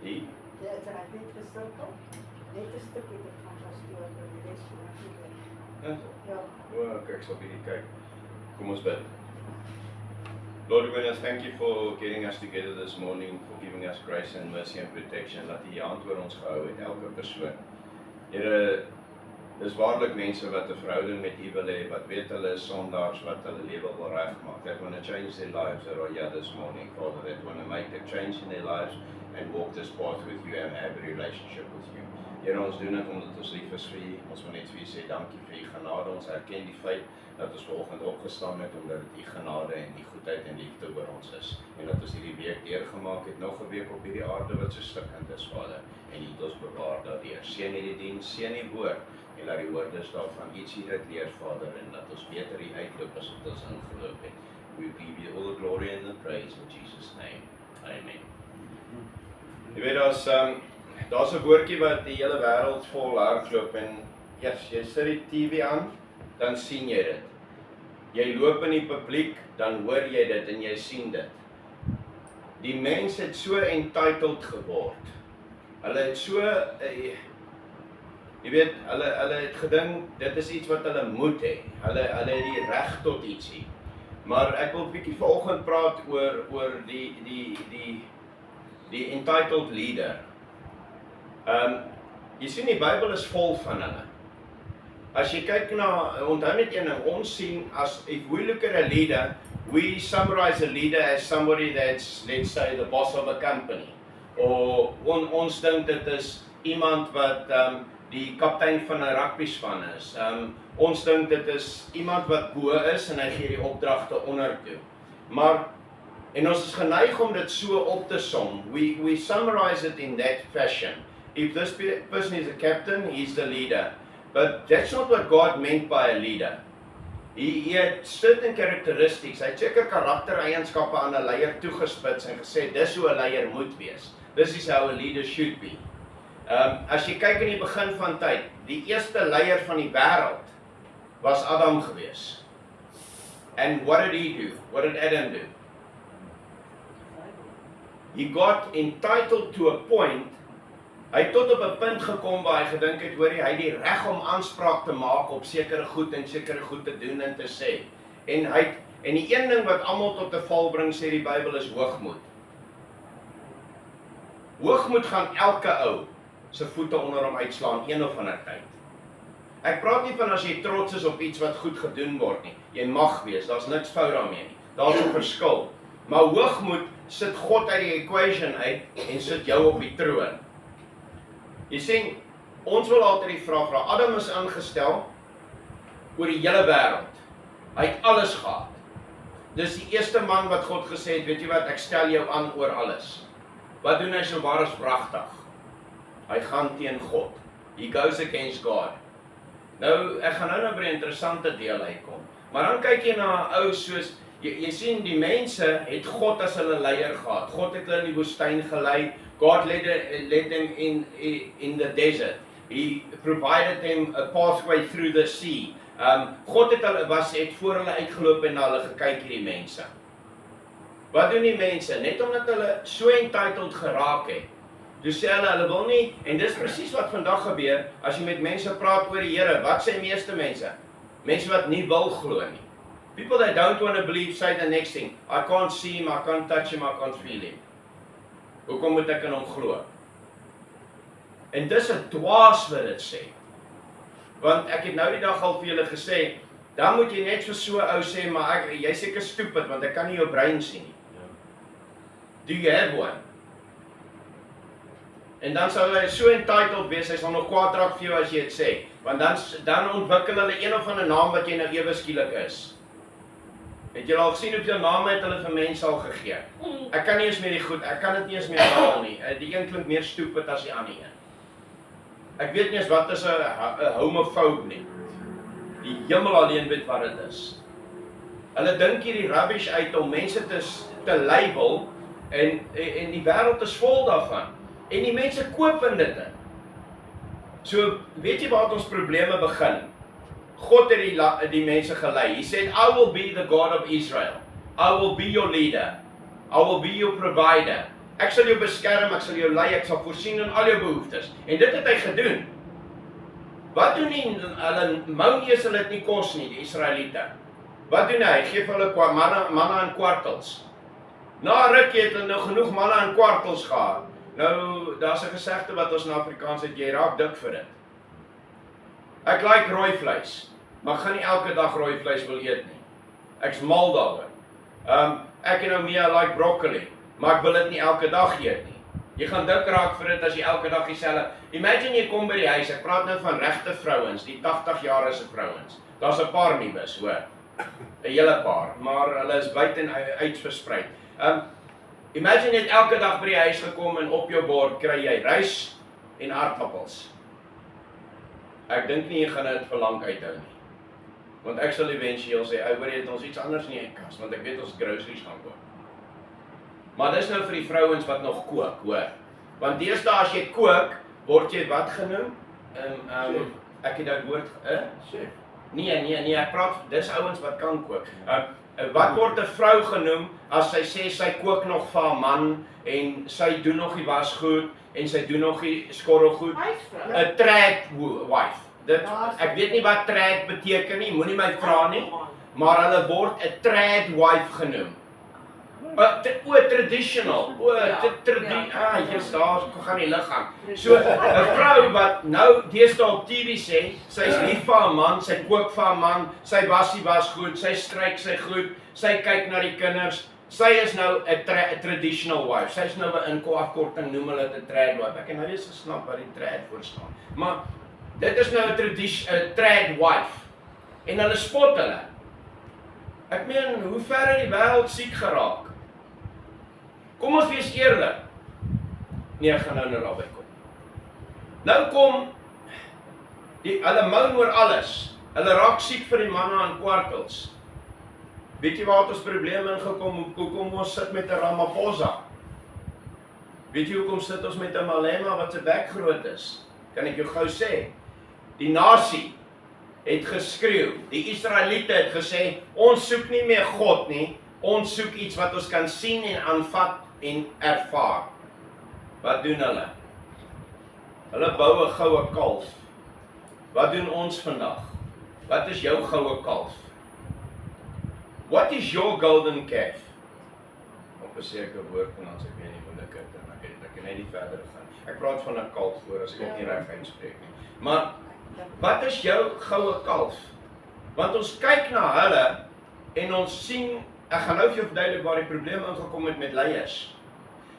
Die? Ja, het raakt niet gestorven. Net een stukje ervan gestoord en de rest van het Ja. Ja. Okay, ek sal bietjie kyk. Kom ons bid. Lord, we want to thank you for getting us together this morning, for giving us grace and mercy and protection. Dat U hand oor ons gehou het, elke persoon. Here, dis waarlik mense wat 'n verhouding met U wil hê, wat weet hulle is sondaars, wat hulle lewe wil regmaak. That want to change their lives, that are here this morning, Father, that want to make a change in their lives and walk this path with you and have a relationship with you. Here, ons doen dit omdat ons lief is vir U. Ons wil net vir U sê dankie vir U genade. Ons erken die feit dat ons vanoggend opgestaan het omdat dit U genade en U goedheid en liefde oor ons is. En dat ons hierdie week deurgemaak het, nog 'n week op hierdie aarde wat so stikkend is, Vader. En U het ons bewaar daardeur. Seën hierdie diens, seën die woord en laat die woorde daarvan ietsie uit leer, Vader, en dat ons beter hier uitloop as wat ons ingeloop het. We give you all the glory and the praise in Jesus' name. Amen. Jy weet, daar's 'n woordjie wat die hele wêreld vol hardloop en ja, jy sit die TV aan, dan sien jy dit. Jy loop in die publiek, dan hoor jy dit en jy sien dit. Die mense het so entitled geword. Hulle het so, jy weet, hulle het gedink, dit is iets wat hulle moet hê. Hulle het die reg tot ietsie. Maar ek wil 'n bietjie vanoggend praat oor die entitled leader. Jy sien die Bybel is vol van hulle. As jy kyk na, onthou net een ding, ons sien, if we look at a leader, we summarize a leader as somebody that's, let's say, the boss of a company. Of ons dink dit is iemand wat die kaptein van 'n rugbyspan is. Ons dink dit is iemand wat bo is en hy gee die opdragte onder toe. Maar, en ons is geneig om dit so op te som. We summarize it in that fashion. If this person is a captain, he's the leader. But that's not what God meant by a leader. He had certain characteristics. Hy het seker karaktereienskappe aan 'n leier toegespits en gesê dis hoe 'n leier moet wees. This is how a leader should be. As jy kyk in die begin van tyd, die eerste leier van die wêreld was Adam gewees. And what did he do? What did Adam do? He got entitled to a point. Hy het tot op 'n punt gekom waar hy gedink het, hoor jy, hy het die reg om aanspraak te maak op sekere goed en sekere goed te doen en te sê. En die een ding wat almal tot 'n val bring, sê die Bybel, is hoogmoed. Hoogmoed gaan elke ou se voete onder hom uitslaan een of ander tyd. Ek praat nie van as jy trots is op iets wat goed gedoen word nie. Jy mag wees, daar's niks fout daarmee nie. Daar's 'n verskil. Maar hoogmoed sit God uit die equation uit en sit jou op die troon. Jy sien, ons wil altyd die vraag vra. Adam is ingestel oor die hele wêreld. Hy het alles gehad. Dis die eerste man wat God gesê het, weet jy wat, ek stel jou aan oor alles. Wat doen hy so waar is wragtig? Hy gaan teen God. He goes against God. Nou, ek gaan nou by 'n interessante deel uitkom. Maar dan kyk jy na 'n ou soos, jy sien die mense het God as hulle leier gehad. God het hulle in die woestyn gelei. God led them in the desert. He provided them a pathway through the sea. God het voor hulle uitgeloop en na hulle gekyk, hierdie mense. Wat doen die mense? Net omdat hulle so entitled geraak het. Toe sê hulle wil nie, en dis presies wat vandag gebeur, as jy met mense praat oor die Here, wat sê meeste mense? Mense wat nie wil glo nie. People that don't want to believe say the next thing, I can't see him, I can't touch him, I can't feel him. Hoekom moet ek in hom glo? En dis 'n dwaas wat dit sê. Want ek het nou die dag al vir julle gesê, dan moet jy net vir so 'n ou sê, maar jy seker stupid, want ek kan nie jou brein sien nie. Do you have one? En dan sal hy so entitled wees, hy sal nog kwaad raak vir jou as jy dit sê. Want dan ontwikkel hulle een of ander naam wat jy nou ewe skielik is. Het julle al gesien hoeveel name het hulle vir mense al gegee? Ek kan nie eens meer ek kan dit nie eens meer haal nie. Die een klink meer stupid as die ander een. Ek weet nie eens wat is 'n homofoob nie. Die hemel alleen weet wat dit is. Hulle dink hierdie rubbish uit om mense te label en die wêreld is vol daarvan. En die mense koop in dit in. So, weet jy waar ons probleme begin? God het die mense gelei. He said, I will be the God of Israel. I will be your leader. I will be your provider. Ek sal jou beskerm, ek sal jou lei, ek sal voorsien in al jou behoeftes. En dit het hy gedoen. Wat doen nie, hulle mou nie as hulle dit nie kos nie, die Israeliete. Wat doen hy? Hy gee vir hulle manna en kwartels. Na 'n rukkie het hulle nou genoeg manna en kwartels gehad. Nou, daar's 'n gesegde wat ons in Afrikaans het, jy raak dik vir dit. Ek like rooi vleis, maar ek gaan nie elke dag rooi vleis wil eet nie. Ek's mal daaroor. Ek en Mia like broccoli, maar ek wil dit nie elke dag eet nie. Jy gaan dik raak vir dit as jy elke dag dieselfde. Imagine jy kom by die huis, ek praat nou van regte vrouens, die 80-jarige vrouens. Daar's 'n paar nuus, hoor. 'n Hele paar, maar hulle is buiten uit versprei. Imagine jy het elke dag by die huis gekom en op jou bord kry jy rys en aardappels. Ek dink nie jy gaan dit vir lank uithou nie. Want ek sal eventueel sê, ou, het ons iets anders in die kas, want ek weet ons groceries gaan koop. Maar dis nou vir die vrouens wat nog kook, hoor. Want deesdae as jy kook, word jy wat genoem? Ek het daai woord, Chef. Nee, ek praat, dis ouens wat kan kook. Wat word 'n vrou genoem as sy sê sy kook nog vir haar man en sy doen nog die wasgoed en sy doen nog die skorrelgoed? 'n trad wife. Ek weet nie wat trad beteken nie, moenie my vra nie, maar hulle word 'n trad wife genoem. Traditional. Yes, daar gaan die lig aan. So 'n vrou wat nou deesdae op TV sê, sy's lief vir haar man, sy kook vir haar man, sy was die wasgoed, sy stryk sy goed, sy kyk na die kinders. Sy is nou 'n traditional wife. Sy's nou 'n afkorting noem hulle dit 'n trad wife. Ek het nou eens gesnap wat die trad voor staan. Maar dit is nou 'n trad wife. En hulle spot hulle. Ek meen, hoe ver het die wêreld siek geraak? Kom ons wees eerlik. Nee, ek gaan nou daarby kom. Nou kom, hulle moan oor alles. Hulle raak siek vir die manna en kwartels. Weet jy waar het ons probleme ingekom? Hoekom ons sit met 'n Ramaphosa? Weet jy hoekom sit ons met 'n Malema wat sy bek groot is? Kan ek jou gou sê? Die nasie het geskreeu, die Israeliete het gesê, ons soek nie meer God nie, ons soek iets wat ons kan sien en aanvat en ervaar. Wat doen hulle? Hulle bou 'n goue kalf. Wat doen ons vandag? Wat is jou goue kalf? What is your golden calf? Op 'n sekere woord en as ek weet nie hoe dit ek kan net nie verder gaan. Ek praat van 'n kalf voor as ek dit nie reg uitspreek nie. Maar wat is jou goue kalf? Want ons kyk na hulle en ons sien, ek gaan nou vir jou verduidelik waar die probleem ingekom het met leiers.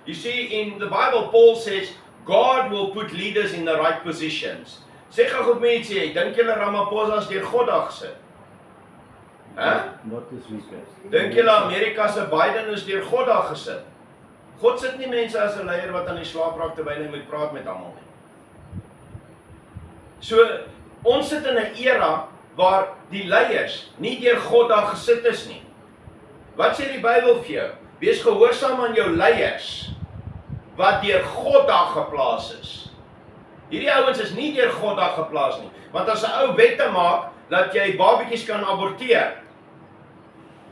You see, in the Bible, Paul says, God will put leaders in the right positions. Sê gou goed mense, dink julle Ramaphosa is deur God daar gesit? Not this weekend. Dink julle Amerika se Biden is deur God daar gesit? God sit nie mense as 'n leier wat aan die slaap raak terwyl hy moet praat met almal nie. So, ons sit in 'n era waar die leiers nie deur God daar gesit is nie. Wat sê die Bybel vir jou? Wees gehoorsaam aan jou leiers wat deur God daar geplaas is. Hierdie ouens is nie deur God daar geplaas nie. Want as 'n ou wette maak dat jy babatjies kan aborteer.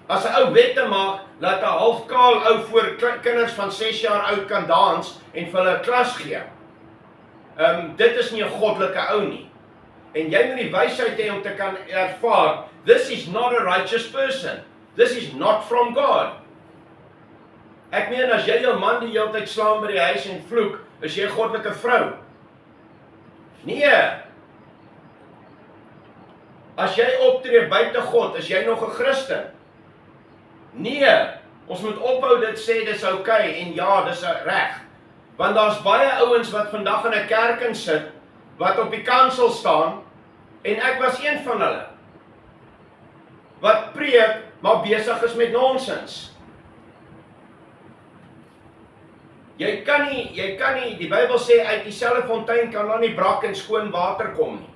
As 'n ou wette maak dat 'n halfkaal ou voor kinders van 6 jaar oud kan dans en vir hulle 'n klas gee. Dit is nie 'n goddelike ou nie. En jy moet die wysheid hê om te kan ervaar, this is not a righteous person. This is not from God. Ek meen as jy jou man die hele tyd slaan by die huis en vloek, is jy 'n goddelike vrou. Nee. As jy optree buite God, is jy nog 'n Christen? Nee. Ons moet ophou dit sê dis okay en ja, dis reg. Want daar's baie ouens wat vandag in 'n kerk in sit wat op die kansel staan en ek was een van hulle. Wat preek maar besig is met nonsens. Jy kan nie, die Bybel sê uit dieselfde fontein kan daar nie brak en skoon water kom nie.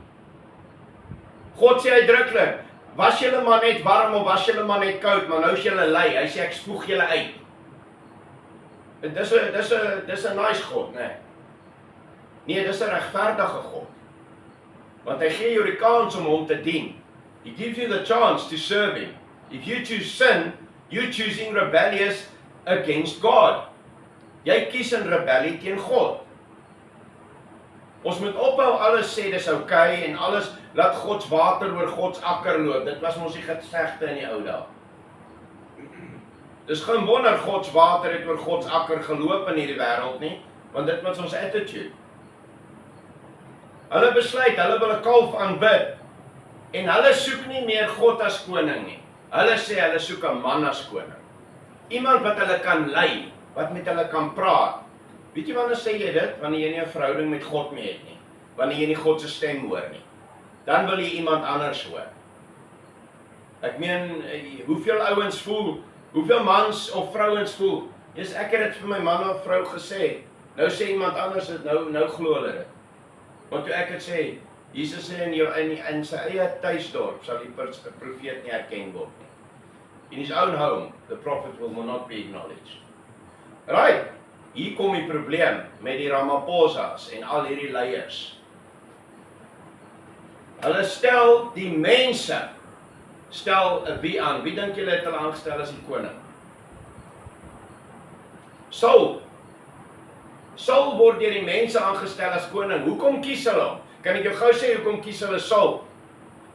God sê uitdruklik, was julle maar net warm of was julle maar net koud, maar nou is julle lui. Hy sê ek spoeg julle uit. Dis 'n nice God, né? Nee, dis 'n regverdige God. Want hy gee jou die kans om hom te dien. He gives you the chance to serve him. If you choose sin, you're choosing rebellious against God. Jy kies in rebellie teen God. Ons moet ophou alles sê dis oukei en alles laat Gods water oor Gods akker loop. Dit was mos die gesegde in die ou dae. Dis geen wonder Gods water het oor Gods akker geloop in hierdie wêreld nie, want dit was ons attitude. Hulle besluit, hulle wil 'n kalf aanbid. En hulle soek nie meer God as koning nie. Hulle sê hulle soek 'n man as koning. Iemand wat hulle kan lei, wat met hulle kan praat. Weet jy wanneer sê jy dit? Wanneer jy nie 'n verhouding met God meer het nie. Wanneer jy nie God se stem hoor nie. Dan wil jy iemand anders hoor. Ek meen, hoeveel ouens voel, hoeveel mans of vrouens voel, yes, ek het dit vir my man of vrou gesê, nou sê iemand anders dit, nou glo hulle dit. Want toe ek het sê, Jesus sê in sy eie tuisdorp sal die profeet nie erken word nie. In his own home, the prophet will not be acknowledged. Right, hier kom die probleem met die Ramaphosas en al hierdie leiers. Hulle stel die mense, wie aan? Wie dink julle het hulle aangestel as die koning? Saul word deur die mense aangestel as koning. Hoekom kies hulle hom? Kan ek jou gou sê hoekom kies hulle Saul?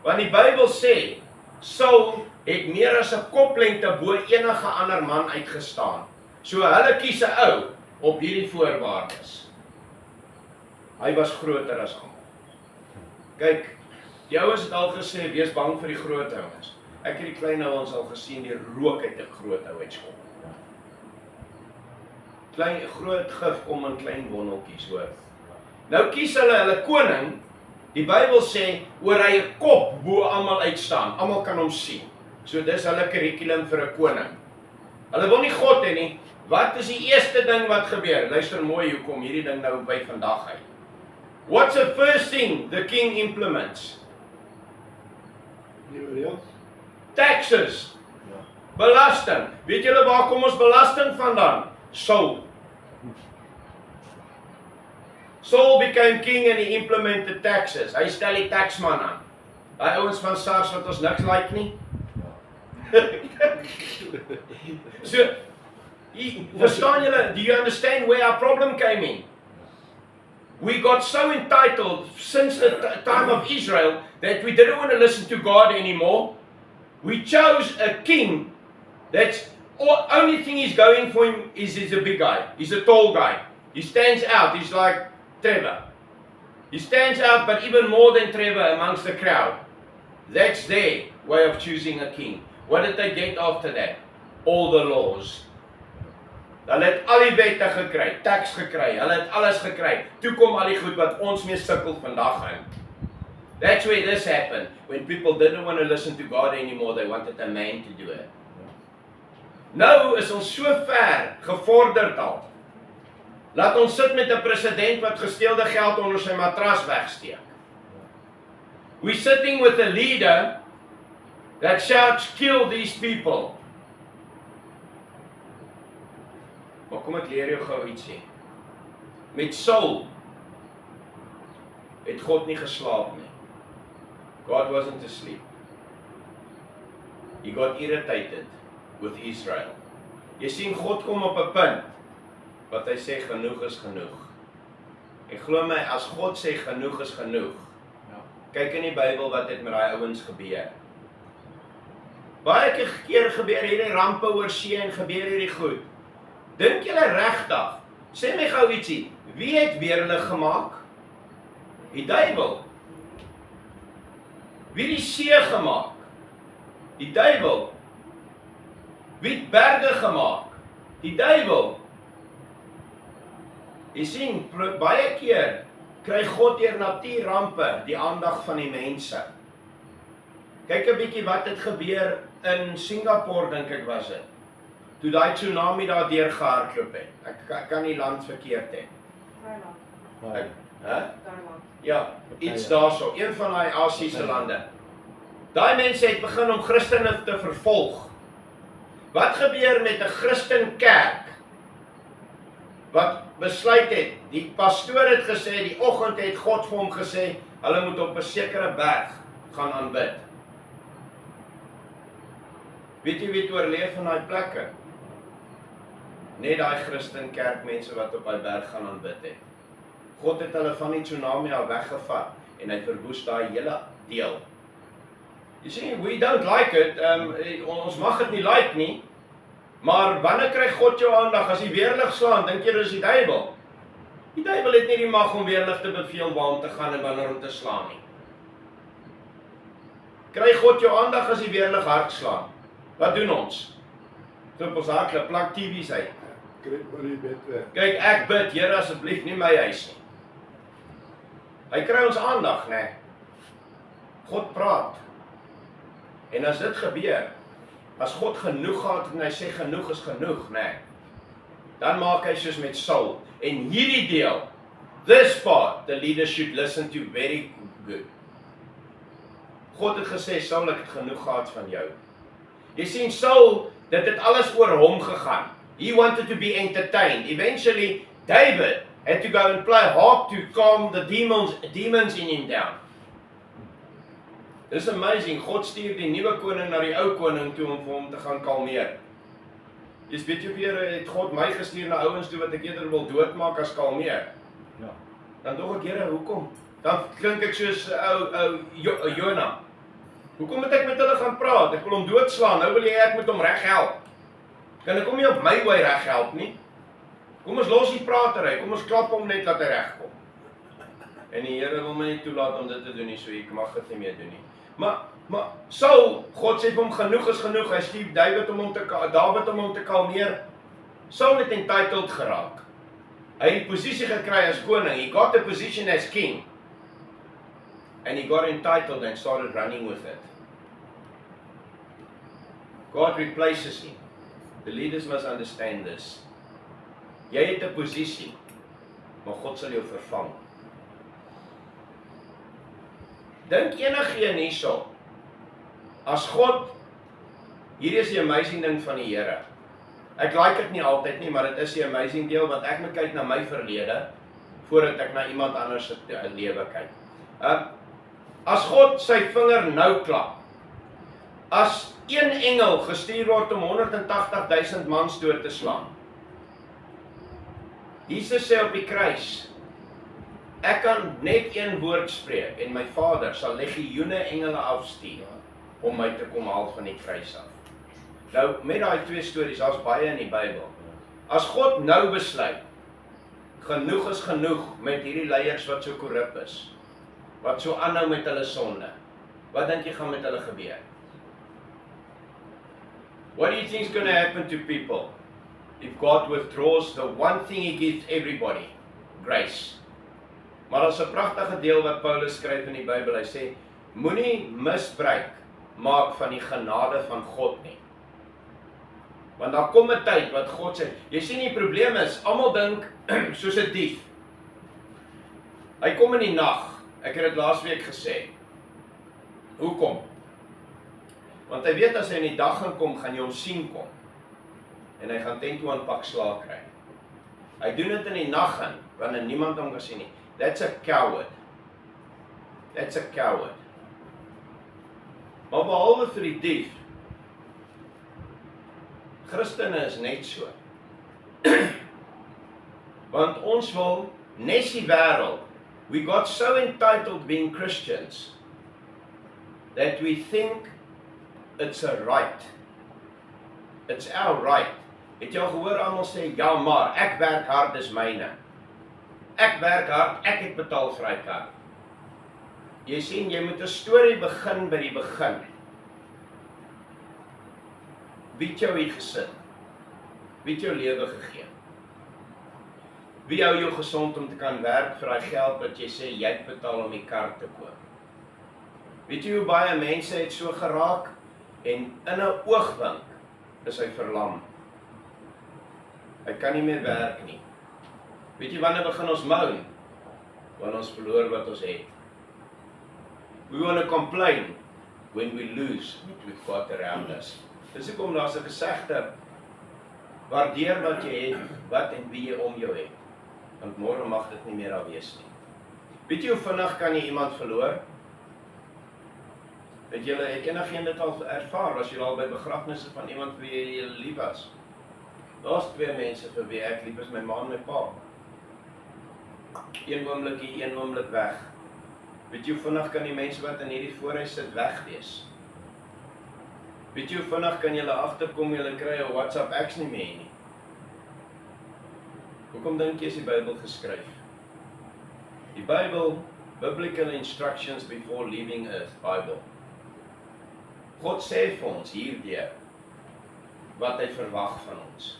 Want die Bybel sê, Saul het meer as 'n koplengte bo enige ander man uitgestaan. So hulle kies 'n ou op hierdie voorwaardes. Hy was groter as almal. Kyk, die ouens het al gesê, wees bang vir die groot ouens. Ek het die klein ouens al gesien, die rook uit 'n groot ou uitkom. Groot gif kom in klein bonneltjies, hoor. Nou kies hulle koning, die Bybel sê, oor hy 'n kop bo almal uitstaan, almal kan hom sien. So dis hulle kurrikulum vir 'n koning. Hulle wil nie God hê nie. Wat is die eerste ding wat gebeur? Luister mooi, hoe kom hierdie ding nou by vandag uit? What's the first thing the king implements? Taxes. Belasting. Weet julle waar kom ons belasting vandaan? Saul. Saul became king and he implemented taxes. Hy stel die taxman aan. Daai ouens van SARS wat ons niks like nie. So, verstaan julle, do you understand where our problem came in? We got so entitled since the time of Israel that we didn't want to listen to God anymore. We chose a king that's only thing he's going for him is he's a big guy. He's a tall guy. He stands out. He's like Trevor. He stands out, but even more than Trevor amongst the crowd. That's their way of choosing a king. What did they get after that? All the laws. Hulle het al die wette gekry, tax gekry, hulle het alles gekry. Toe kom al die goed wat ons mee sukkel vandag in. That's where this happened. When people didn't want to listen to God anymore, they wanted a man to do it. Nou is ons so ver gevorderd al. Laat ons sit met 'n president wat gesteelde geld onder sy matras wegsteek. We're sitting with a leader that shouts, kill these people. Maar kom ek leer jou gou ietsie. Met Saul het God nie geslaap nie. God wasn't asleep. He got irritated with Israel. Jy sien, God kom op 'n punt wat hy sê genoeg is genoeg. En glo my, as God sê genoeg is genoeg, kyk in die Bybel wat het met daai ouens gebeur. Baie keer gebeur hierdie rampe oor see en gebeur hierdie goed. Dink julle regtig, sê my gou ietsie, wie het weer hulle gemaak? Die duiwel. Wie die see gemaak? Die duiwel. Wie het berge gemaak? Die duiwel. Jy sien, baie keer kry God deur natuurrampe die aandag van die mense. Kyk 'n bietjie wat het gebeur in Singapore, dink ek was dit. Toe daai tsunami daar deur gehardloop het. Ek kan nie land verkeerd hê. Thailand. Thailand. Ja, iets daarso, een van daai Asiëse lande. Daai mense het begin om Christene te vervolg. Wat gebeur met 'n Christenkerk wat besluit het, die pastoor het gesê, die oggend het God vir hom gesê, hulle moet op 'n sekere berg gaan aanbid. Weet jy wie het oorleef van daai plekke? net daai Christen kerkmense wat op daai berg gaan aanbid het. God het hulle van die tsunami al weggevat en hy verwoes daai hele deel. You see, we don't like it, ons mag dit nie like nie, maar wanneer kry God jou aandag? As die weerlig slaan, dink jy dis die duiwel? Die duiwel het nie die mag om weerlig te beveel waar om te gaan en wanneer om te slaan nie. Kry God jou aandag as die weerlig hard slaan? Wat doen ons? Klip ons hart, plak TV's uit. Kry maar die bed weg. Kyk, ek bid, Here asseblief nie my huis nie. Hy kry ons aandag, né? God praat. En as dit gebeur, as God genoeg gehad het en hy sê genoeg is genoeg, né? Dan maak hy soos met Saul. En hierdie deel, this part, the leader should listen to very good. God het gesê, Saul, ek het genoeg gehad van jou. Jy sien, Saul, dit het alles oor hom gegaan. He wanted to be entertained. Eventually, David had to go and play harp to calm the demons in him down. This is amazing. God stuur die nuwe koning na die ou koning toe om vir hom te gaan kalmeer. Jy weet jy weer, het God my gestuur na ouens toe wat ek eerder wil doodmaak as kalmeer. Ja. Dan dog ek, Here, hoekom? Dan klink ek soos Jona. Hoekom moet ek met hulle gaan praat? Ek wil hom doodslaan. Nou wil jy ek moet hom reghelp. Kan ek hom nie op my wy reghelp nie? Kom ons los die pratery. Kom ons klap hom net dat hy regkom. En die Here wil my nie toelaat om dit te doen nie, so ek mag dit nie meer doen nie. Maar Saul, God sê vir hom genoeg is genoeg. Hy stuur David om hom te kalmeer. Saul het entitled geraak. Hy het die posisie gekry as koning. He got the position as king. And he got entitled and started running with it. God replaces him. The leaders must understand this. Jy het 'n posisie, maar God sal jou vervang. Dink enigeen hierso, as God, hier is die amazing ding van die Here. Ek like dit nie altyd nie, maar dit is die amazing deel, want ek moet kyk na my verlede, voordat ek na iemand anders se lewe kyk. As God sy vinger nou klap, as een engel gestuur word om 180.000 mans dood te slaan, Jesus sê op die kruis, ek kan net een woord spreek en my Vader sal legioene engele afstuur om my te kom haal van die kruis af. Nou, met daai twee stories, daar's baie in die Bybel. As God nou besluit, genoeg is genoeg met hierdie leiers wat so korrup is, wat so aanhou met hulle sonde, wat dink jy gaan met hulle gebeur? What do you think is going to happen to people if God withdraws the one thing He gives everybody? Grace. Maar daar's 'n pragtige deel wat Paulus skryf in die Bybel. Hy sê, moenie misbruik maak van die genade van God nie. Want daar kom 'n tyd wat God sê, jy sien die probleem is, almal dink soos 'n dief. Hy kom in die nag. Ek het dit laasweek gesê. Hoekom? Want hy weet as hy in die dag gaan kom, gaan jy hom sien kom. En hy gaan teen toe aan pak slaag kry. Hy doen dit in die nag in, wanneer niemand hom kan sien nie. That's a coward. That's a coward. Maar behalwe vir die dief, Christene is net so. Want ons wil nes die wêreld. We got so entitled being Christians that we think it's a right. It's our right. Het jy al gehoor almal sê, ja maar, ek werk hard, dis myne. Ek werk hard, ek het betaal vir hy kar. Jy sien, jy moet 'n storie begin by die begin. Wie het jou hier gesit? Wie het jou lewe gegee? Wie hou jou gesond om te kan werk vir daai geld wat jy sê jy het betaal om die kar te koop? Weet jy hoe baie mense het so geraak en in 'n oogwink is hy verlam. Hy kan nie meer werk nie. Weet jy wanneer begin ons moan? Wanneer ons verloor wat ons het. We want to complain when we lose what we've got around us. Dis hoekom daar's 'n gesegde, waardeer wat jy het, wat en wie jy om jou het. Want môre mag dit nie meer daar wees nie. Weet jy hoe vinnig kan jy iemand verloor? Het enigiemand dit al ervaar, as jy al by begrafnisse van iemand wie jy lief was? Daar's twee mense vir wie ek lief is, my ma en my pa. Een oomblik hier, een oomblik weg. Weet jy hoe vinnig kan die mense wat in hierdie voorhuis sit wegwees? Weet jy hoe vinnig kan julle agterkom, julle kry 'n WhatsApp ek's nie meer nie. Hoekom dink jy is die Bybel geskryf? Die Bybel, Biblical Instructions Before Leaving Earth, Bible. God sê vir ons hierdeur wat hy verwag van ons.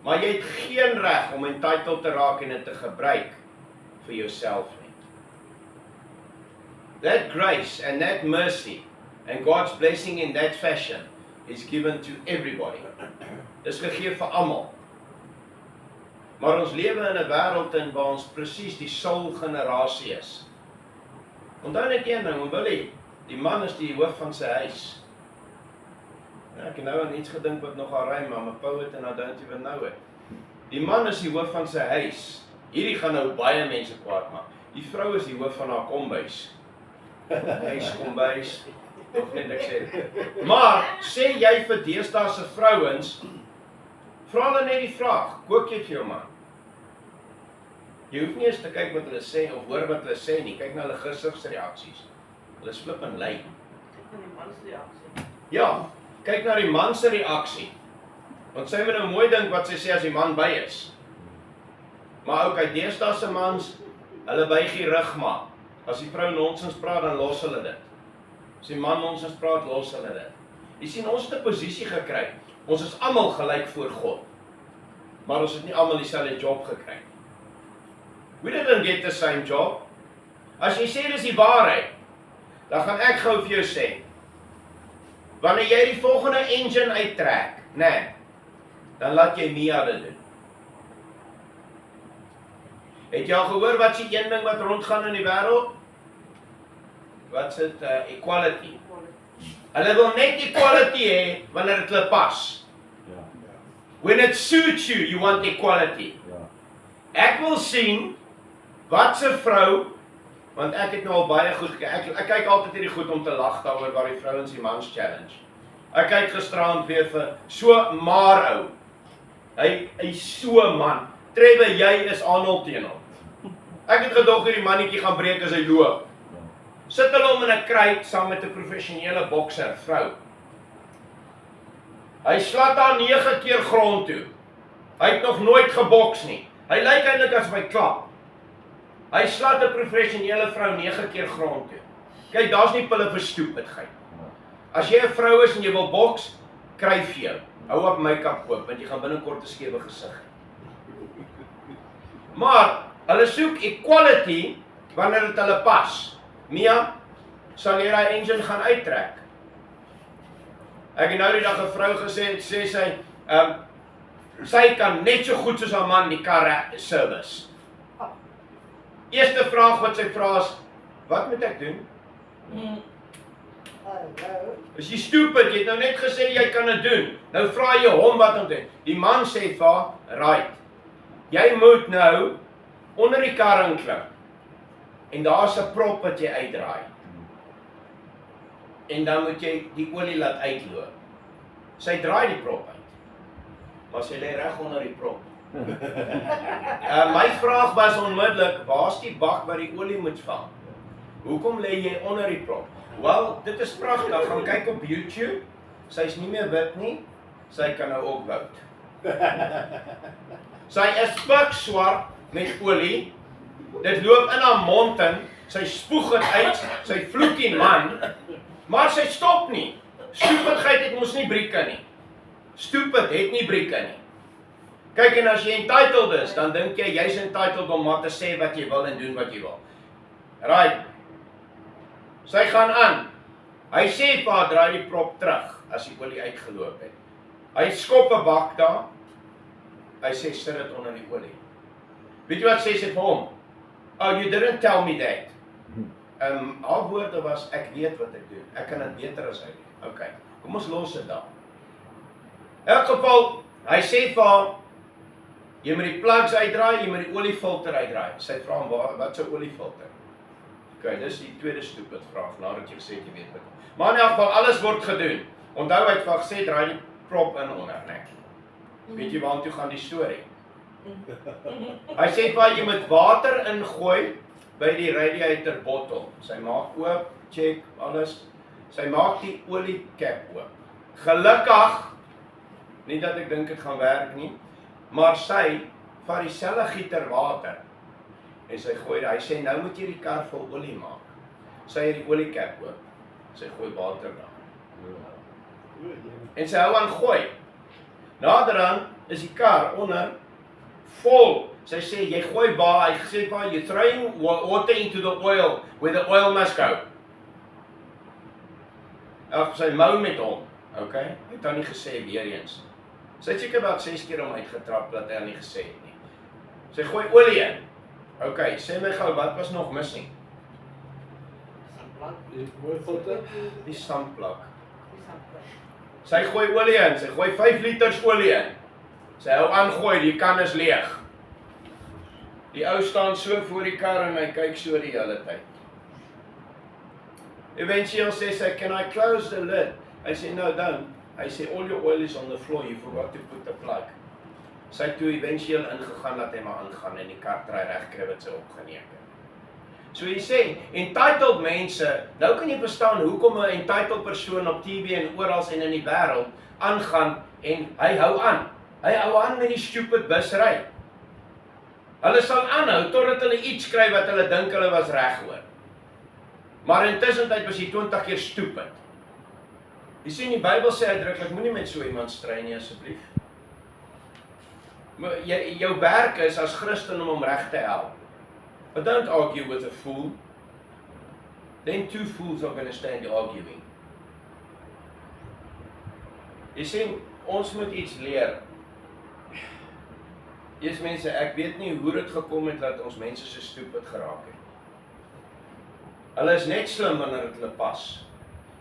Maar jy het geen reg om entitled te raak en dit te gebruik vir jouself nie. That grace and that mercy and God's blessing in that fashion is given to everybody. Dis gegee vir almal. Maar ons lewe in 'n wêreld in waar ons presies die soul generasie is. Onthou net een ding, Willie, die man is die hoof van sy huis. Ja, ek het nou aan iets gedink wat nog al rym, maar my poet en I don't even know it. Die man is die hoof van sy huis. Hierdie gaan nou baie mense kwaad maak. Die vrou is die hoof van haar kombuis. Huis, kombuis, nog net ek sê. Maar, sê jy vir deesdae se vrouens, vra hulle net die vraag, kook jy vir jou man? Jy hoef nie eens te kyk wat hulle sê, of hoor wat hulle sê nie, kyk na hulle gesigsreaksies. Hulle is flip en lei. Kyk na die man se reaksie. Ja, kyk na die man se reaksie. Want sy moet nou mooi dink wat sy sê as die man by is. Maar ook uit deesdae se mans, hulle buig die rug maar. As die vrou nonsens praat, dan los hulle dit. As die man nonsens praat, los hulle dit. Jy sien, ons het 'n posisie gekry. Ons is almal gelyk voor God. Maar ons het nie almal dieselfde job gekry. We didn't get the same job. As jy sê dis die waarheid, dan gaan ek gou vir jou sê, wanneer jy die volgende engine uittrek, dan laat jy Mia dit doen. Het jy al gehoor wat is die een ding wat rondgaan in die wêreld? Wat is dit? Equality. Hulle wil net equality hê wanneer dit hulle pas. When it suits you, you want equality. Ek wil sien wat se vrou, want ek het nou al baie goed gekyk. Ek kyk altyd hierdie goed om te lag daaroor waar die vrouens die mans challenge. Ek kyk gisteraand weer vir so maar ou. Hy so man. Trevor, jy is Arnold teen hom. Ek het gedog hierdie mannetjie gaan breek as hy loop. Sit hulle hom in 'n kruit saam met 'n professionele bokser, vrou. Hy slat haar 9 keer grond toe. Hy het nog nooit geboks nie. Hy lyk eintlik as hy klap. Hy slat 'n professionele vrou 9 keer grond toe. Kyk, daar's nie pille vir stupidheid. As jy 'n vrou is en jy wil boks, kry vir jou. Hou op make-up koop, want jy gaan binnekort 'n skewe gesig hê. Maar hulle soek equality wanneer dit hulle pas. Mia, sal jy daai engine gaan uittrek? Ek het nou die dag 'n vrou gesê, sê sy, sy kan net so goed soos haar man die kar service. Eerste vraag wat sy vra is, wat moet ek doen? Is jy stupid? Jy het nou net gesê jy kan dit doen. Nou vra jy hom wat om te doen. Die man sê vir haar, right, jy moet nou onder die kar inklim. En daar's 'n prop wat jy uitdraai. En dan moet jy die olie laat uitloop. Sy draai die prop uit. Maar sy lê reg onder die prop. My vraag was onmiddellik, waar's die bak waar die olie moet vang? Hoekom lê jy onder die prop? Wel, dit is pragtig. Gaan kyk op YouTube. Sy's nie meer wit nie. Sy kan nou ook woud. Sy is pikswart met olie. Dit loop in haar mond in. Sy spoeg dit uit. Sy vloek die man. Maar sy stop nie. Stupidheid het mos nie brieke nie. Stupid het nie brieke nie. Kyk, en as jy entitled is, dan dink jy jy's entitled om maar te sê wat jy wil en doen wat jy wil. Right. Sy gaan aan. Hy sê pa, draai die prop terug as die olie uitgeloop het. Hy skop 'n bak daar. Hy sê sit dit onder die olie. Weet jy wat sê sy vir hom? Oh, you didn't tell me that. Haar woorde was, ek weet wat ek doen. Ek kan dit beter as hy doen. Okay, kom ons los dit daar. In elk geval, hy sê vir haar, jy moet die plugs uitdraai, jy moet die oliefilter uitdraai. Sy vra hom, wat is 'n oliefilter? Okay, dis die tweede stupid vraag, nadat jy gesê jy weet wat. Maar in elk geval, alles word gedoen. Onthou, hy het vir gesê, draai die prop in onder, né? Weet jy waartoe gaan die storie? Hy sê vir jy moet water ingooi by die radiator bottle. Sy maak oop, check alles. Sy maak die oliecap oop. Gelukkig, nie dat ek dink dit gaan werk nie, maar sy vat dieselfde gieter water en sy gooi, hy sê nou moet jy die kar vol olie maak. Sy het die oliecap oop. Sy gooi water daar. En sy hou aan gooi. Naderhand is die kar onder vol. Sy sê jy gooi waar, hy sê vir you throwing water into the oil where the oil must go. Ag sy mou met hom, okay? Hy het dan nie gesê weer eens. Sy het seker about 6 keer hom uitgetrap dat hy nie gesê het nie. Sy gooi olie in. Okay, sê my gou wat was nog missing? Die sandplak. Sy gooi olie in, sy gooi 5 liters olie in. Sy hou aan gooi, die kan is leeg. Die ou staan so voor die kar en hy kyk so die hele tyd. Eventueel sê sy, can I close the lid? Hy sê, no, don't. Hy sê, all your oil is on the floor, you forgot to put the plug. Sy het toe eventueel ingegaan dat hy maar aangaan en die kar draai reg kry wat sy opgeneem het. So jy sê, entitled mense, nou kan jy verstaan hoekom 'n entitled persoon op TV en oral en in die wêreld aangaan en hy hou aan. Hy hou aan met die stupid busry. Hulle sal aanhou totdat hulle iets kry wat hulle dink hulle was reg hoor. Maar intussen was hy 20 keer stupid. Jy sien die Bybel sê uitdruklik moenie met so iemand stry nie asseblief. Maar jou werk is as Christen om hom reg te help. But don't argue with a fool. Then 2 fools are going to stand arguing. Jy sien, ons moet iets leer. Eers mense, ek weet nie hoe dit gekom het dat ons mense so stupid geraak het. Hulle is net slim wanneer dit hulle pas.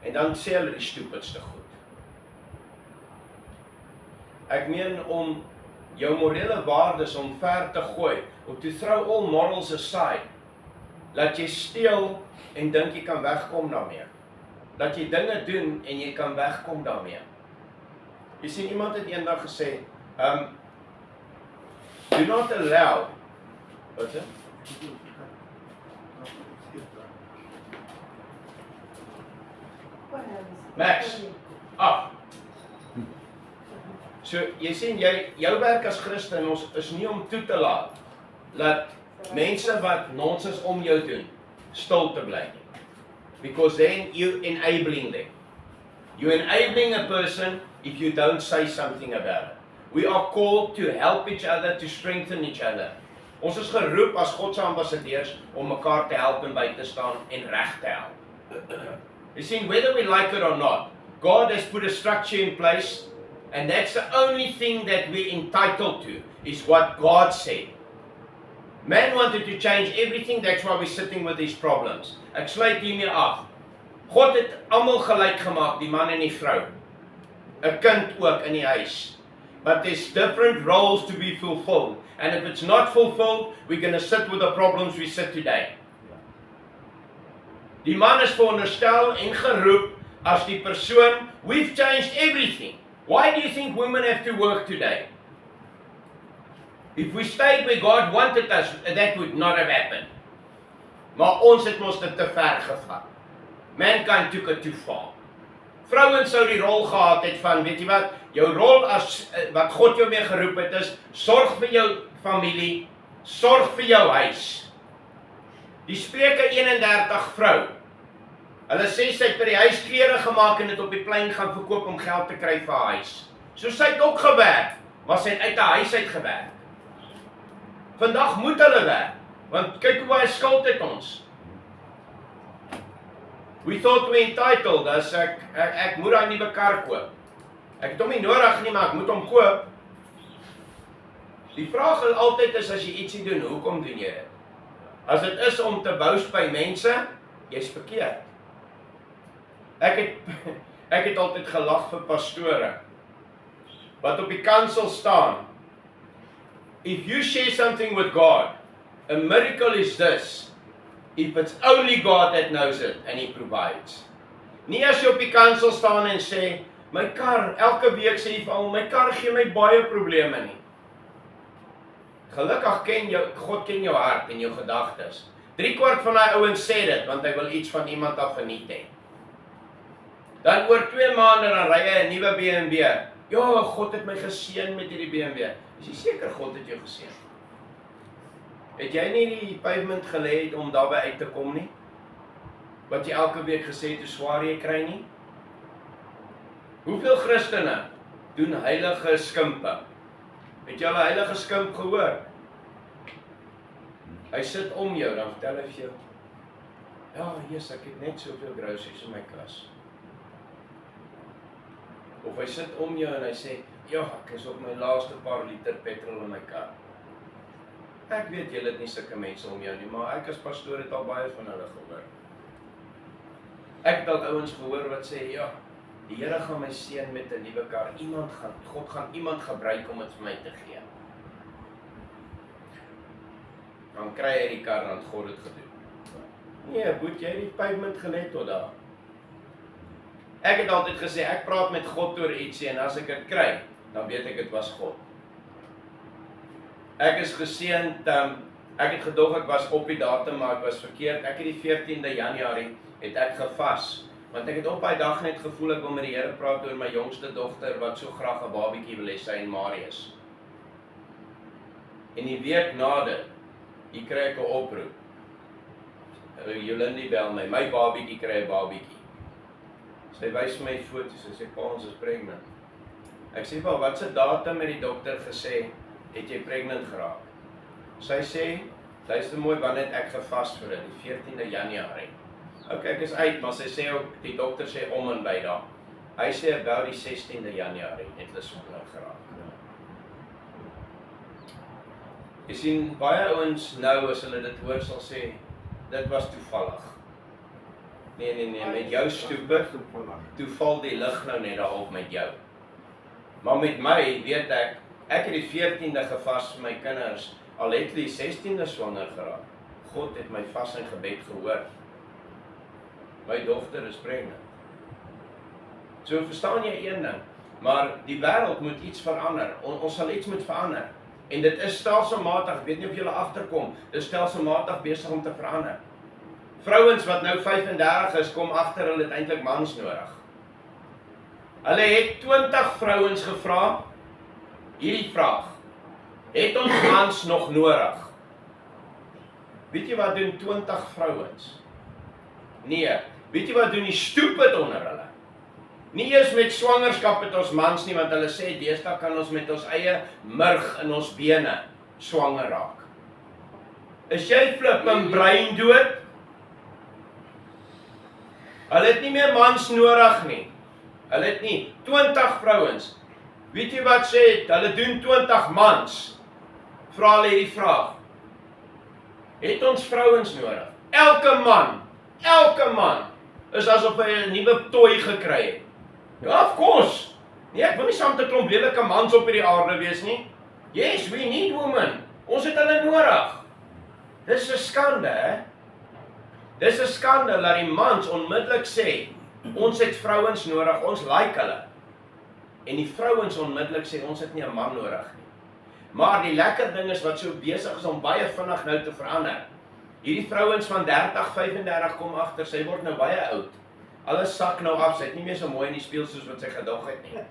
En dan sê hulle die stupidste goed. Ek meen om jou morele waardes omver te gooi, om to throw all morals aside, laat jy steel en dink jy kan wegkom daarmee. Dat jy dinge doen en jy kan wegkom daarmee. Jy sien, iemand het eendag gesê, do not allow, wat is dit? Max, af. So, jy sien, jou werk as Christen is nie om toe te laat, dat mense wat nonsens om jou doen, stil te bly nie. Because then you enabling them. You enabling a person if you don't say something about it. We are called to help each other, to strengthen each other. Ons is geroep as God se ambassadeurs om mekaar te help en by te staan en reg te help. You see, whether we like it or not, God has put a structure in place, and that's the only thing that we're entitled to, is what God said. Man wanted to change everything, that's why we're sitting with these problems. Ek sluit hiermee af. God het almal gelyk gemaak, die man en die vrou. 'n Kind ook in die huis. But there's different roles to be fulfilled. And if it's not fulfilled, we're going to sit with the problems we sit today. Die man is veronderstel en geroep as die persoon, we've changed everything. Why do you think women have to work today? If we stayed where God wanted us, that would not have happened. Maar ons het ons dit te ver gevat. Mankind took it too far. Vrouens sou die rol gehad het van, weet jy wat, jou rol as, wat God jou mee geroep het is, sorg vir jou familie, sorg vir jou huis. Die Spreuke 31 vrou, hulle sê sy het by die huis klere gemaak en het op die plein gaan verkoop om geld te kry vir haar huis. So sy het ook gewerk, maar sy het uit die huis uit gewerk. Vandag moet hulle werk, want kyk hoe baie skuld het ons. We thought we entitled, as ek moet daai nuwe kar koop. Ek het hom nie nodig nie, maar ek moet hom koop. Die vraag altyd is, as jy ietsie doen, hoekom doen jy dit? As dit is om te boast by mense, jy's verkeerd. Ek het altyd gelag vir pastore, wat op die kansel staan. If you share something with God, a miracle is this, if it's only God that knows it, and He provides. Nie as jy op die kansel staan en sê, My kar, elke week sê jy vir almal, my kar gee my baie probleme nie. Gelukkig God ken jou hart en jou gedagtes. 3/4 van die ouens sê dit, want hy wil iets van iemand af verniet hê. Dan oor 2 maande, dan ry hy 'n nuwe BMW. Ja, God het my geseën met hierdie BMW. Is jy seker God het jou geseën? Het jy nie die pavement gelê het om daarby uit te kom nie? Wat jy elke week gesê het hoe swaar jy kry nie? Hoeveel Christene doen heilige skimpe? Het jy al 'n heilige skimp gehoor? Hy sit om jou, dan vertel hy vir jou, ja, Jesus, ek het net soveel groceries in my kas. Of hy sit om jou en hy sê, ja, ek is op my laaste paar liter petrol in my kar. Ek weet julle het nie sulke mense om jou nie, maar ek as pastoor het al baie van hulle gehoor. Ek het al ouens gehoor wat sê, ja, die Here gaan my seën met 'n nuwe kar. God gaan iemand gebruik om dit vir my te gee. Dan kry hy die kar en dan het God dit gedoen. Nee, moet jy die pavement gelê tot daar. Ek het altyd gesê, ek praat met God oor ietsie en as ek dit kry, dan weet ek dit was God. Ek is geseënd, ek het gedog ek was op die datum, maar ek was verkeerd. Ek het die 14de Januarie het ek gevas, want ek het op daai dag net gevoel ek wil met die Here praat oor my jongste dogter wat so graag 'n babietjie wil hê, sy en Marius. En die week na dit, hier kry ek 'n oproep. Jolindi bel my babietjie kry 'n babietjie. Sy wys my foto's, sy sê, pa, ons is pregnant. Ek sê, wat se datum het die dokter gesê, het jy pregnant geraak? Sy sê, luister mooi, wanneer het ek gevas vir dit, die 14de Januarie. Ok, ek is uit, maar sy sê ook, die dokter sê om en by daar. Hy sê, about die 16de Januarie, het hulle swanger geraak. Jy sien, baie ouens nou, as hulle dit hoor, sal sê, dit was toevallig. Nee, met jou stupid, toe val die lig nou net daarop met jou. Maar met my, weet ek het die 14de gevas vir my kinders, al het die 16de swanger geraak. God het my vas en gebed gehoor. My dogter is pregnant. So verstaan jy een ding, maar die wêreld moet iets verander, ons sal iets moet verander. En dit is stelselmatig, ek weet nie of julle agterkom, dit is stelselmatig besig om te verander. Vrouens wat nou 35 is, kom agter hulle het eintlik mans nodig. Hulle het 20 vrouens gevra, hierdie vraag, het ons mans nog nodig? Weet jy wat doen 20 vrouens? Nee, weet jy wat doen die stupid onder hulle? Nie eers met swangerskap het ons mans nie, want hulle sê, deesdae kan ons met ons eie murg in ons bene swanger raak. Is jy flip en brein dood? Hulle het nie meer mans nodig nie. Hulle het nie 20 vrouens. Weet jy wat sê, hulle doen 20 mans. Vra hulle hierdie vraag. Het ons vrouens nodig? Elke man is asof hy 'n nuwe toy gekry het. Ja, of course. Nee, ek wil nie saam met 'n klomp lelike mans op hierdie aarde wees nie. Yes, we need women. Ons het hulle nodig. Dis 'n skande, hè? Dis 'n skande dat die mans onmiddellik sê, ons het vrouens nodig, ons like hulle. En die vrouens onmiddellik sê, ons het nie 'n man nodig nie. Maar die lekker ding is wat so besig is om baie vinnig nou te verander. Hierdie vrouens van 30, 35 kom agter, sy word nou baie oud. Alles sak nou af, sy het nie meer so mooi in die spieël soos wat sy gedog het nie.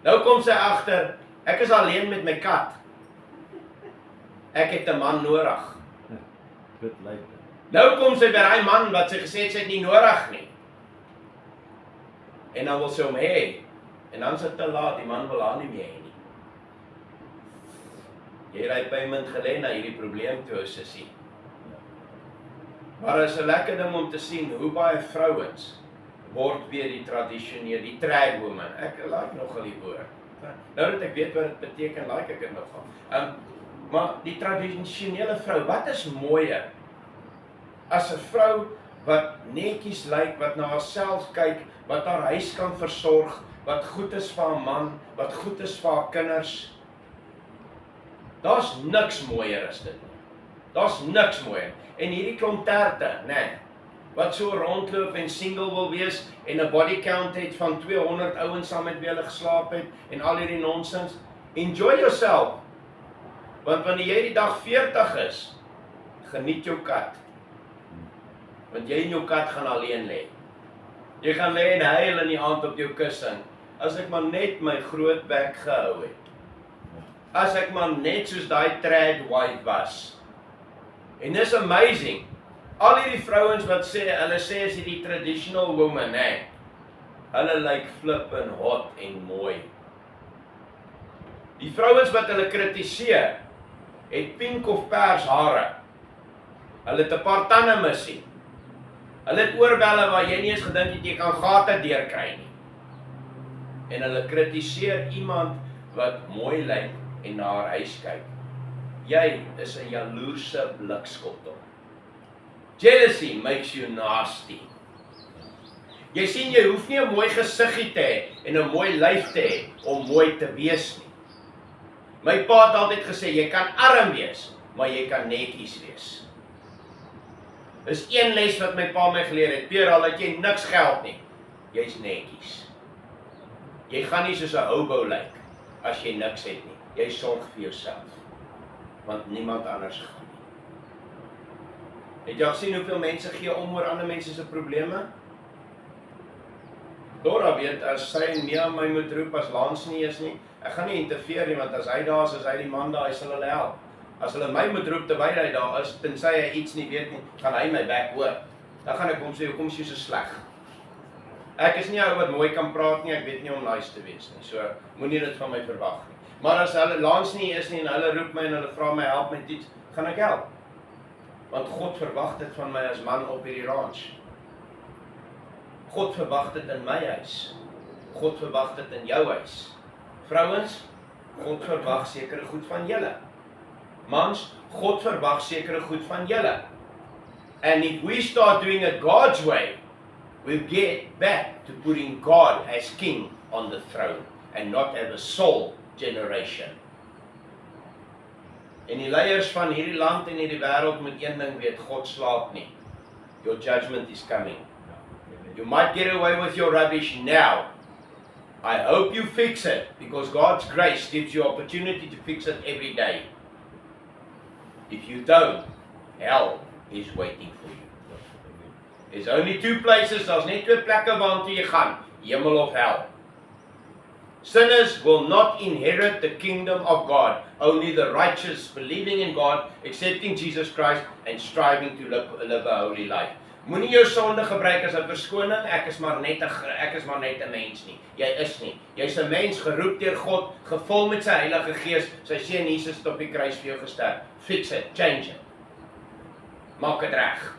Nou kom sy agter, ek is alleen met my kat. Ek het 'n man nodig. Dit lyk. Nou kom sy by daai man wat sy gesê het sy het nie nodig nie. En dan wil sy hom hê. En dan is dit te laat, die man wil haar nie meer hê nie. Jy ry payment gelê na hierdie probleem toe, sussie. Maar is 'n lekker ding om te sien hoe baie vrouens word weer die tradisionele, die drag woman. Ek like nogal die woord. Nou dat ek weet wat dit beteken, like ek dit nogal. Maar die tradisionele vrou, wat is mooier as 'n vrou wat netjies lyk, wat na haarself kyk, wat haar huis kan versorg, wat goed is vir haar man, wat goed is vir haar kinders. Daar's niks mooier as dit nie. Daar's niks mooier. En hierdie klomp terte, né? wat so rondloop en single wil wees en 'n body count het van 200 ouens saam met wie hulle geslaap het en al hierdie nonsens. Enjoy yourself. Want wanneer jy die dag 40 is, geniet jou kat. Want jy en jou kat gaan alleen lê. Jy gaan lê en huil in die aand op jou kussing. As ek maar net my groot bek gehou het. As ek maar net soos daai trad white was. En dis amazing. Al hierdie vrouens wat sê, hulle sê is die traditional woman, hè. Hulle lyk flippin hot en mooi. Die vrouens wat hulle kritiseer, het pink of pers hare. Hulle het 'n paar tande missie. Hulle het oorbelle waar jy nie eens gedink het jy kan gate deurkry nie. En hulle kritiseer iemand wat mooi lyk en na haar huis kyk. Jy is 'n jaloerse blikskottel. Jealousy makes you nasty. Jy sien, jy hoef nie 'n mooi gesiggie te hê en 'n mooi lyf te hê om mooi te wees nie. My pa het altyd gesê, jy kan arm wees, maar jy kan netjies wees. Dis een les wat my pa my geleer het. Peer, al het jy niks geld nie, jy's netjies. Jy gaan nie soos 'n hobo lyk as jy niks het nie. Jy sorg vir jouself, want niemand anders gaan nie. Het jy al sien hoeveel mense gee om oor ander mense se probleme? Dora weet, as sy en Mia my moet roep as Lance nie is nie, ek gaan nie interfereer nie, want as hy daar is, as hy die man daar, hy sal hulle help. As hulle my moet roep terwyl hy daar is, tensy hy iets nie weet nie, gaan hy my bek hoor. Dan gaan ek hom sê, hoekom is jy so sleg? Ek is nie ou wat mooi kan praat nie, ek weet nie om nice te wees nie, so moenie dit van my verwag nie. Maar as hulle Lance nie is nie, en hulle roep my en hulle vra my help met iets, gaan ek help. Want God verwag dit van my as man op hierdie ranch. God verwag dit in my huis. God verwag dit in jou huis. Vrouens, God verwag sekere goed van julle. Mans, God verwag sekere goed van julle. And if we start doing it God's way, we'll get back to putting God as king on the throne and not as a soul generation. En die leiers van hierdie land en hierdie wêreld moet een ding weet, God slaap nie. Your judgment is coming. You might get away with your rubbish now. I hope you fix it, because God's grace gives you opportunity to fix it every day. If you don't, hell is waiting for you. There's only two places, daar's net twee plekke waartoe jy gaan, hemel of hell. Sinners will not inherit the kingdom of God, only the righteous believing in God, accepting Jesus Christ and striving to live a holy life. Moenie jou sonde gebruik as 'n verskoning, ek is maar net 'n mens nie. Jy is nie. Jy's 'n mens geroep deur God, gevul met sy Heilige Gees, sy seun Jesus het op die kruis vir jou gesterf. Fix it, change it. Maak dit reg.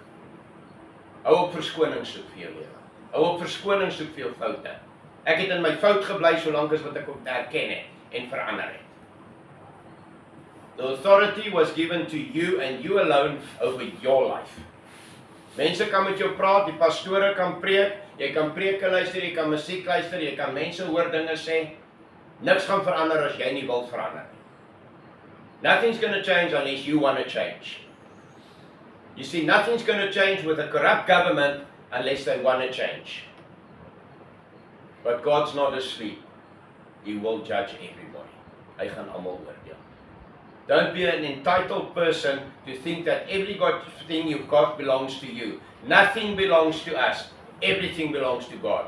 Hou op verskoning soek vir jou lewe. Hou op verskoning soek vir jou foute. Ek het in my fout gebly solank as wat ek op erken het en verander het. The authority was given to you and you alone over your life. Mense kan met jou praat, die pastore kan preek, jy kan preke luister, jy kan musiek luister, jy kan mense hoor dinge sê. Niks gaan verander as jy nie wil verander nie. Nothing's going to change unless you want to change. You see, nothing's going to change with a corrupt government unless they want to change. But God's not asleep. He will judge everybody. Hy gaan almal oordeel. Don't be an entitled person to think that everything you've got belongs to you. Nothing belongs to us. Everything belongs to God.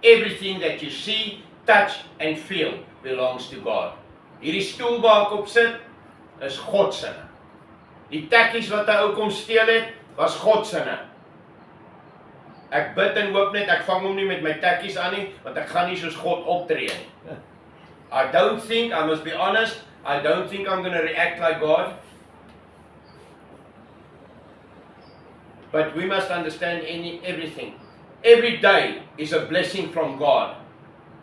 Everything that you see, touch and feel belongs to God. Hierdie stoel waar ek op sit, is God se. Die tekkies wat 'n ou kom steel het, was God se. Ek bid en hoop net, ek vang hom nie met my tekkies aan nie, want ek gaan nie soos God optree nie. I don't think, I must be honest, I don't think I'm going to react like God. But we must understand everything. Every day is a blessing from God.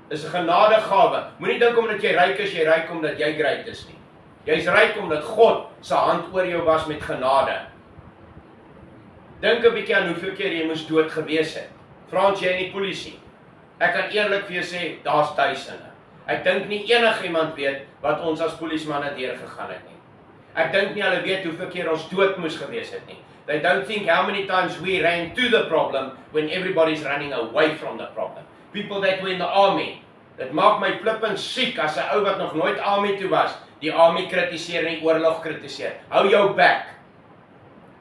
Is 'n genadegawe. Moenie dink omdat jy ryk is, jy ryk omdat jy great is nie. Jy's ryk omdat God se hand oor jou was met genade. Dink 'n bietjie aan hoeveel keer jy moes dood gewees het. Vra jy in die polisie. Ek kan eerlik vir jou sê, daar's duisende. Ek dink nie enigiemand weet wat ons as polismanne deurgegaan het nie. Ek dink nie hulle weet hoeveel keer ons dood moes gewees het nie. They don't think how many times we ran to the problem when everybody's running away from the problem. People that were in the army, dit maak my flippend siek as 'n ou wat nog nooit army toe was, die army kritiseer en die oorlog kritiseer. Hou jou back.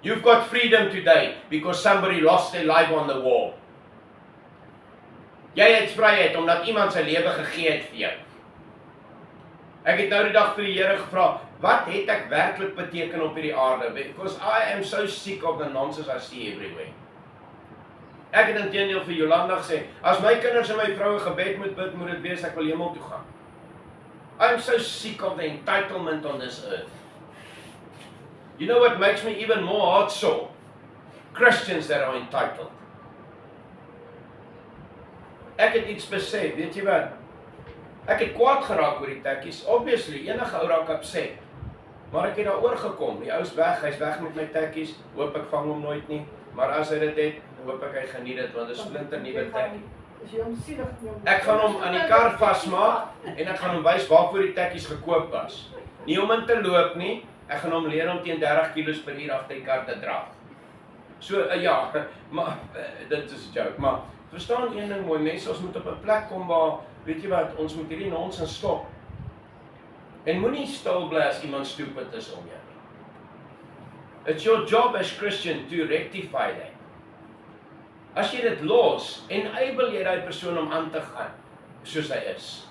You've got freedom today because somebody lost their life on the war. Jy het vryheid omdat iemand sy lewe gegee het vir jou. Ek het nou die dag vir die Here gevra, wat het ek werklik beteken op hierdie aarde? Because I am so sick of the nonsense I see everywhere. Ek het inteendeel vir Jolanda gesê, as my kinders en my vroue gebed moet bid, moet dit wees ek wil hemel toe gaan. I am so sick of the entitlement on this earth. You know what makes me even more heartsore? Christians that are entitled. Ek het iets besef, weet jy wat? Ek het kwaad geraak oor die tekkies. Obviously, enige ou raak upset. Maar ek het daaroor gekom. Die ou is weg met my tekkies. Hoop ek vang hom nooit nie. Maar as hy dit het, hoop ek hy geniet dit want dit is 'n splinter nuwe tekkie. Ek gaan hom aan die kar vasmaak en ek gaan hom wys waarvoor die tekkies gekoop was. Nie om in te loop nie. Ek gaan hom leer om teen 30 km/h agter die kar te draf. So ja, maar dit is 'n joke, maar verstaan een ding mooi, mense, ons moet op 'n plek kom waar, weet jy wat, ons moet hierdie nonsens stop. En moenie stil bly as iemand stupid is om jou nie. It's your job as Christian to rectify that. As jy dit los, enable jy daai persoon om aan te gaan soos hy is.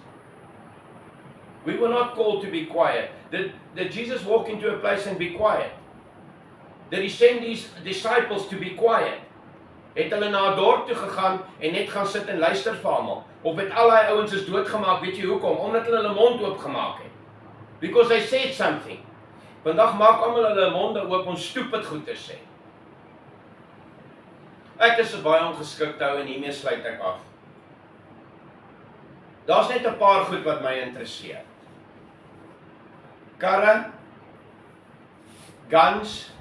We were not called to be quiet. Did Jesus walk into a place and be quiet? Did he send his disciples to be quiet? Het hulle na 'n dorp toe gegaan en net gaan sit en luister vir almal? Of het al daai ouens is doodgemaak, weet jy hoekom? Omdat hulle hulle mond oopgemaak het. Because they said something. Vandag maak almal hulle monde oop om stupid goed te sê. Ek is 'n baie ongeskikte ou en hiermee sluit ek af. Daar's net 'n paar goed wat my interesseer. Karre, guns.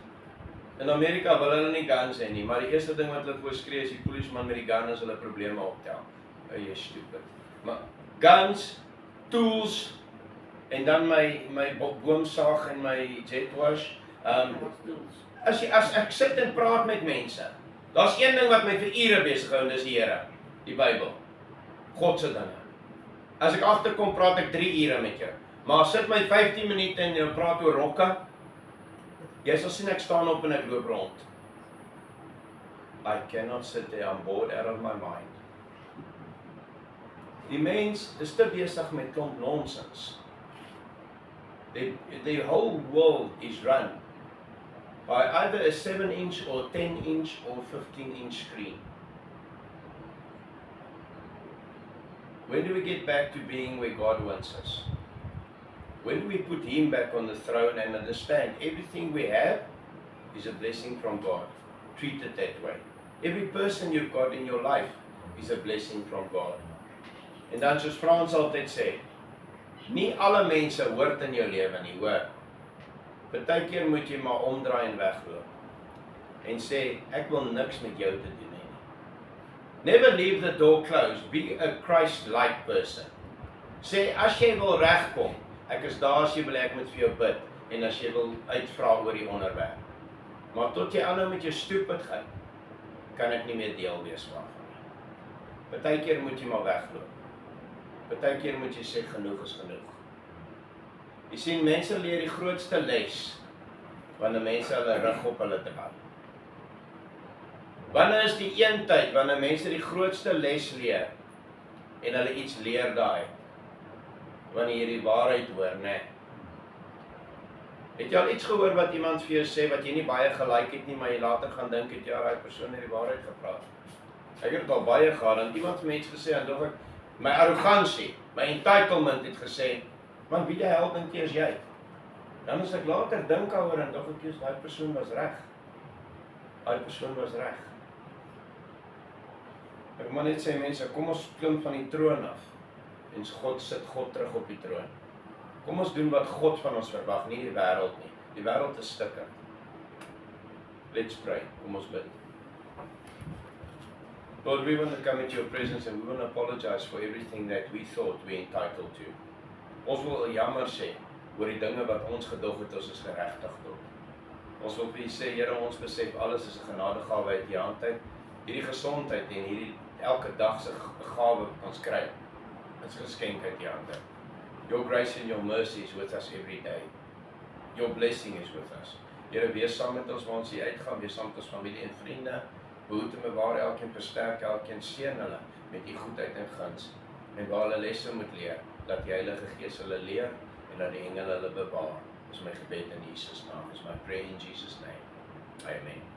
In Amerika wil hulle nie guns hê nie, maar die eerste ding wat hulle voorskree is die polisieman met die gun as hulle probleme optel. Jy is stupid. Maar guns, tools en dan my boomsaag en my jet wash. As ek sit en praat met mense, daar's een ding wat my vir ure besig hou en dis die Here, die Bybel. God se dinge. As ek agterkom, praat ek 3 ure met jou. Maar sit my 15 minute en jy praat oor rokke. Jy sal sien ek staan op en ek loop rond. I cannot sit there, I'm bored out of my mind. Die mens is te besig met klomp nonsens. The whole world is run by either a 7-inch or 10-inch or 15-inch screen. When do we get back to being where God wants us? When do we put Him back on the throne and understand everything we have is a blessing from God? Treat it that way. Every person you've got in your life is a blessing from God. En dan soos Frans altyd sê, nie alle mense hoort in jou lewe nie, hoor. Partykeer moet jy maar omdraai en wegloop. En sê, ek wil niks met jou te doen hê nie. Never leave the door closed. Be a Christ-like person. Sê, as jy wil regkom, ek is daar as jy wil ek moet vir jou bid, en as jy wil uitvra oor die onderwerp. Maar tot jy aanhou met jou stupid gaan, kan ek nie meer deel wees waarvan nie. Partykeer moet jy maar wegloop. Partykeer moet jy sê, genoeg is genoeg. Jy sien, mense leer die grootste les, wanneer mense hulle rug op hulle draai. Wanneer is die een tyd, wanneer mense die grootste les leer, en hulle iets leer daai, wanneer jy die waarheid hoor, nee. Het jy al iets gehoor wat iemand vir jou sê, wat jy nie baie gelyk het nie, maar jy later gaan dink, het jy al die persoon het die waarheid gepraat? Ek het al baie gehad, en iemand vir my iets gesê, en dog ek, my arrogansie, my entitlement het gesê, want wie die hel dink jy is jy? Dan as ek later dink oor en dog ek, die persoon was reg. Die persoon was reg. Ek moet net sê, mense, kom ons klim van die troon af, en sit God terug op die troon. Kom ons doen wat God van ons verwag, nie die wêreld nie. Die wêreld is stikkend. Let's pray, kom ons bid. Lord, we want to come into your presence and we want to apologize for everything that we thought we entitled to. Ons wil jammer sê oor die dinge wat ons gedog het ons is geregtig tot. Ons wil vir U sê, Here, ons besef alles is 'n genadegawe uit U hand uit. Hierdie gesondheid en hierdie elke dag se gawe wat ons kry, is geskenk uit U hand uit. Your grace and your mercy is with us every day. Your blessing is with us. Here, wees saam met ons waar ons hier uitgaan, wees saam met ons familie en vriende, behoed en bewaar elkeen, versterk elkeen, seën hulle met U goedheid en guns, en waar hulle lesse moet leer, dat die Heilige Gees hulle leer, en dat die engele hulle bewaar. Dis my gebed in Jesus naam, is my prayer in Jesus name. Amen.